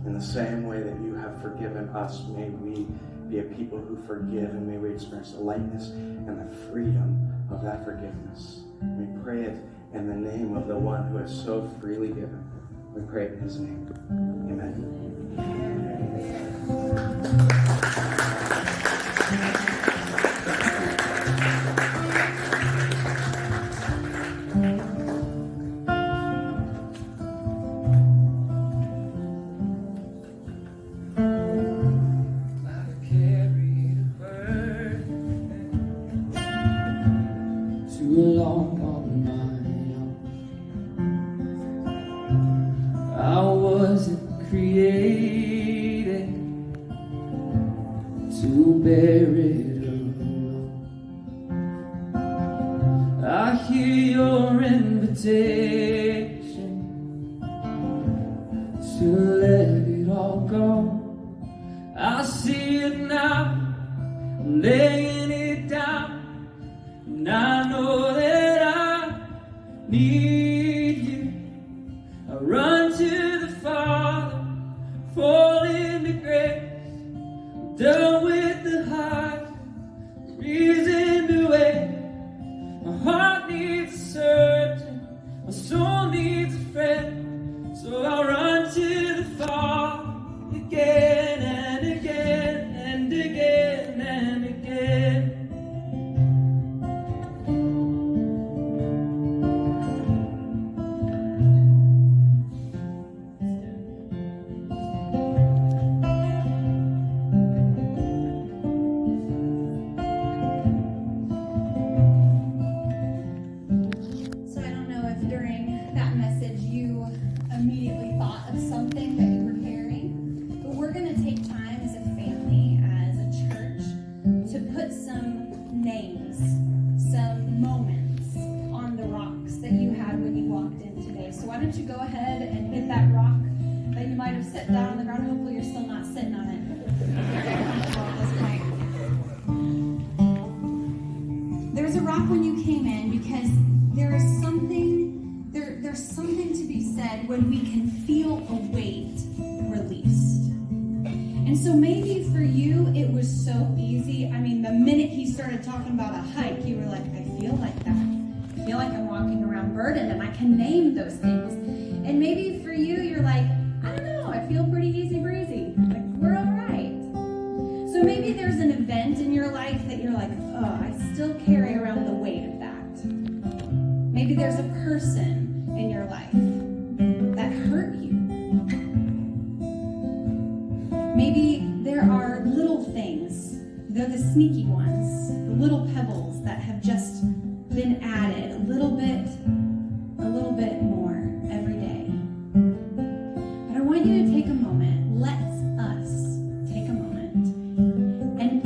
In the same way that you have forgiven us, may we be a people who forgive, and may we experience the lightness and the freedom of that forgiveness. We pray it in the name of the one who has so freely given. We pray it in his name. Amen. When we can feel a weight released. And so maybe for you, it was so easy. I mean, the minute he started talking about a hike, you were like, I feel like that. I feel like I'm walking around burdened, and I can name those things. And maybe for you, you're like, I don't know, I feel pretty easy breezy. Like, we're all right. So maybe there's an event in your life that you're like, oh, I still carry around the weight of that. Maybe there's a person in your life that hurt you. Maybe there are little things, they're the sneaky ones, the little pebbles that have just been added a little bit more every day. But I want you to take a moment, let's us take a moment and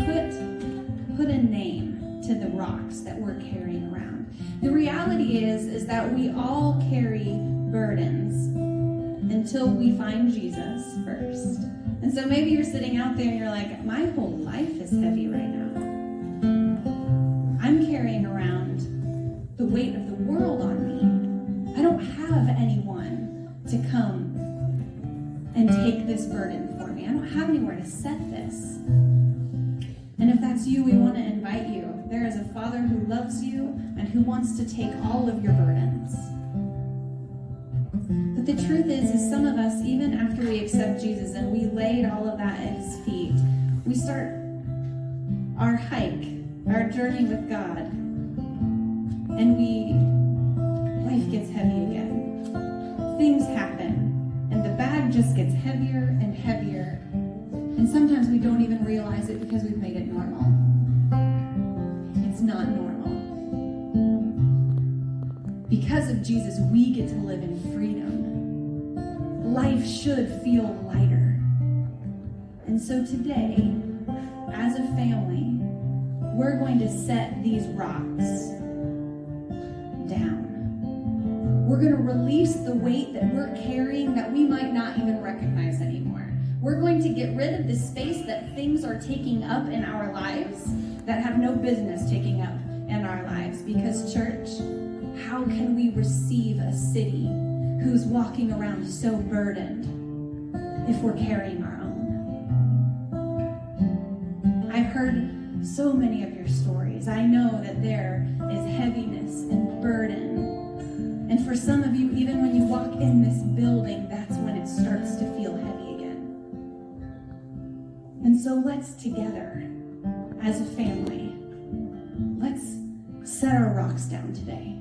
put a name to the rocks that we're carrying around. The reality is that we all carry burdens until we find Jesus first. And so maybe you're sitting out there and you're like, my whole life is heavy right now. I'm carrying around the weight of the world on me. I don't have anyone to come and take this burden for me. I don't have anywhere to set this. And if that's you, we want to invite you. There is a Father who loves you and who wants to take all of your burdens. But the truth is some of us, even after we accept Jesus and we laid all of that at his feet, we start our hike, our journey with God, and life gets heavy again. Things happen, and the bag just gets heavier and heavier, and sometimes we don't even realize it because we've made it normal. It's not normal. Because of Jesus, we get to live in freedom. Life should feel lighter. And so today, as a family, we're going to set these rocks down. We're going to release the weight that we're carrying that we might not even recognize anymore. We're going to get rid of the space that things are taking up in our lives that have no business taking up in our lives. Because, church, how can we receive a city who's walking around so burdened if we're carrying our own. I've heard so many of your stories. I know that there is heaviness and burden. And for some of you, even when you walk in this building, that's when it starts to feel heavy again. And so let's together, as a family, let's set our rocks down today.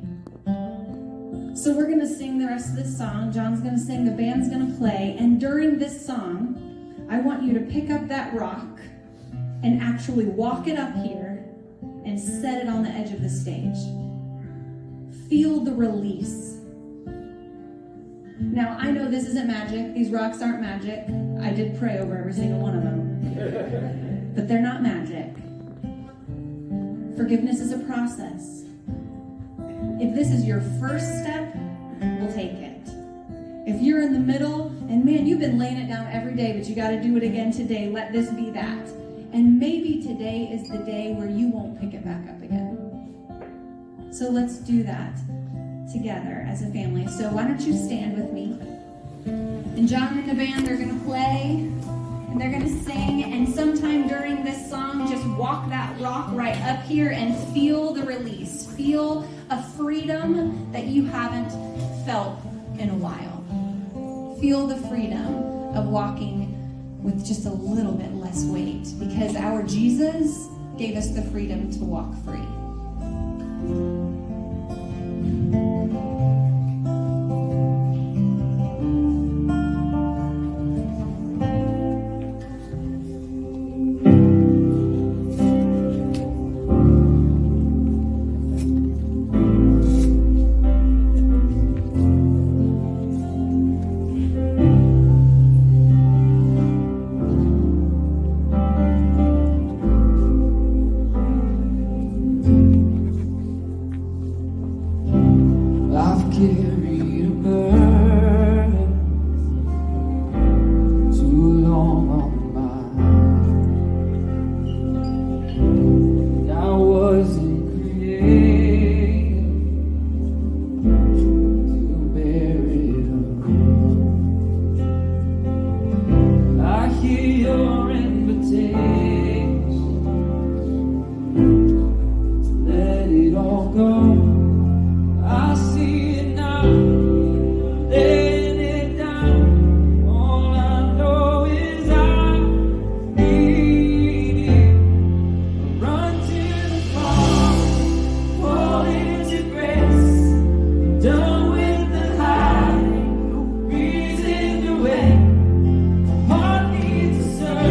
So we're going to sing the rest of this song. John's going to sing, the band's going to play. And during this song, I want you to pick up that rock and actually walk it up here and set it on the edge of the stage. Feel the release. Now, I know this isn't magic. These rocks aren't magic. I did pray over every single one of them. But they're not magic. Forgiveness is a process. If this is your first step, we'll take it. If you're in the middle, and man, you've been laying it down every day, but you got to do it again today, let this be that. And maybe today is the day where you won't pick it back up again. So let's do that together as a family. So why don't you stand with me? And John and the band, they're going to play, and they're going to sing, and sometime during this song, just walk that rock right up here and feel the release. Feel a freedom that you haven't felt in a while. Feel the freedom of walking with just a little bit less weight, because our Jesus gave us the freedom to walk free. Heart needs a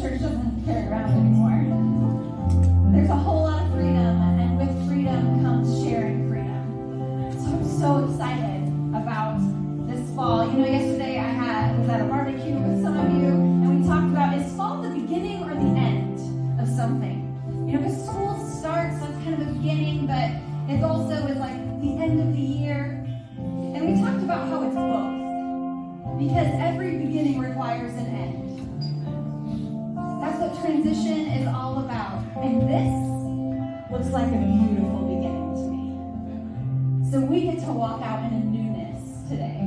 church doesn't carry around anymore. There's a whole lot of freedom, and with freedom comes sharing freedom. So I'm so excited about this fall. You know, yesterday I was at a barbecue with some of you, and we talked about, is fall the beginning or the end of something? You know, because school starts, that's kind of the beginning, but it also is like the end of the year. And we talked about how it's both. Because every beginning requires an end. That's what transition is all about. And this looks like a beautiful beginning to me. So we get to walk out in a newness today.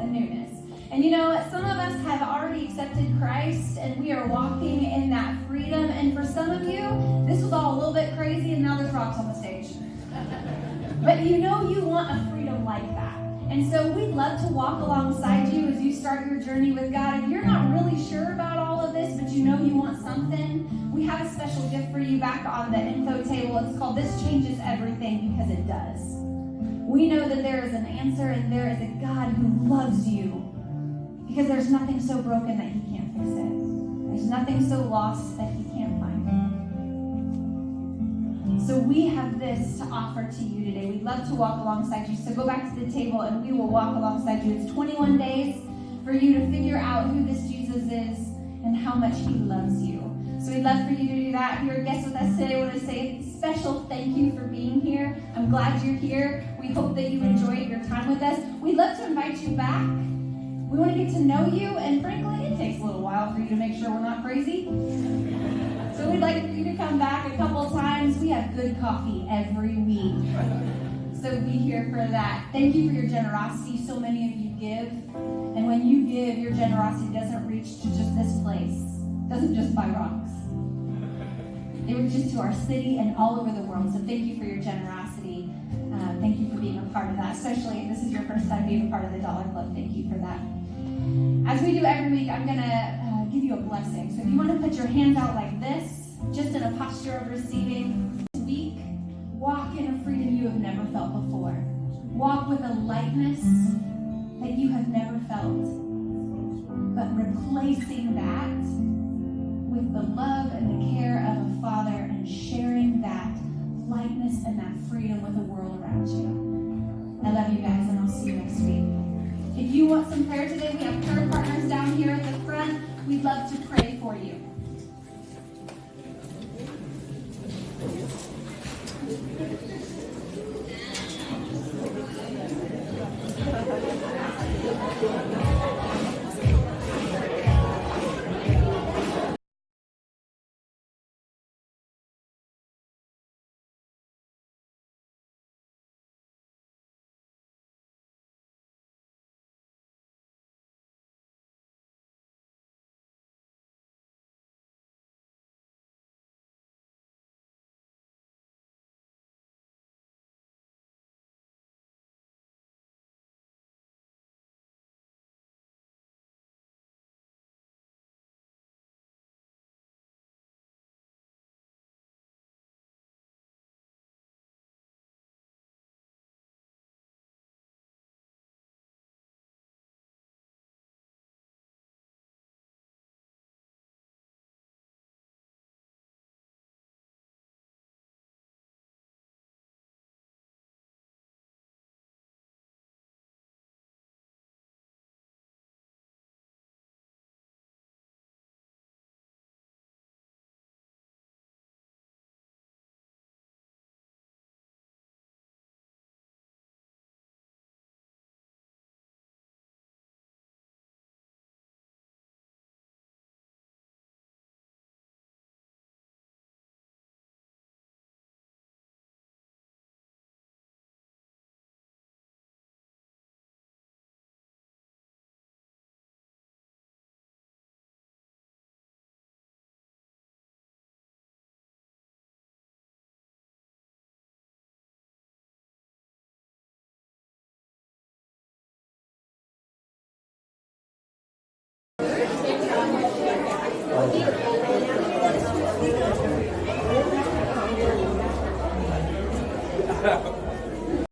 A newness. And you know, some of us have already accepted Christ and we are walking in that freedom. And for some of you, this was all a little bit crazy and now there's rocks on the stage. But you know you want a freedom like that. And so we'd love to walk alongside you as you start your journey with God. If you're not really sure about all of this, but you know you want something, we have a special gift for you back on the info table. It's called This Changes Everything, because it does. We know that there is an answer and there is a God who loves you, because there's nothing so broken that he can't fix it. There's nothing so lost that he can't find. So we have this to offer to you today. We'd love to walk alongside you. So go back to the table and we will walk alongside you. It's 21 days for you to figure out who this Jesus is and how much he loves you. So we'd love for you to do that. If you're a guest with us today, I want to say a special thank you for being here. I'm glad you're here. We hope that you enjoyed your time with us. We'd love to invite you back. We want to get to know you, and frankly, it takes a little while for you to make sure we're not crazy. So we'd like for you to come back a couple times. We have good coffee every week. So be here for that. Thank you for your generosity. So many of you give. And when you give, your generosity doesn't reach to just this place. It doesn't just buy rocks. It reaches to our city and all over the world. So thank you for your generosity. Thank you for being a part of that. Especially if this is your first time being a part of the Dollar Club. Thank you for that. As we do every week, I'm going to give you a blessing. So if you want to put your hands out like this, just in a posture of receiving this week, walk in a freedom you have never felt before. Walk with a lightness that you have never felt. But replacing that with the love and the care of a Father and sharing that lightness and that freedom with the world around you. I love you guys, and I'll see you next week. If you want some prayer today, we have prayer partners down here at the front. We'd love to pray for you. Yeah.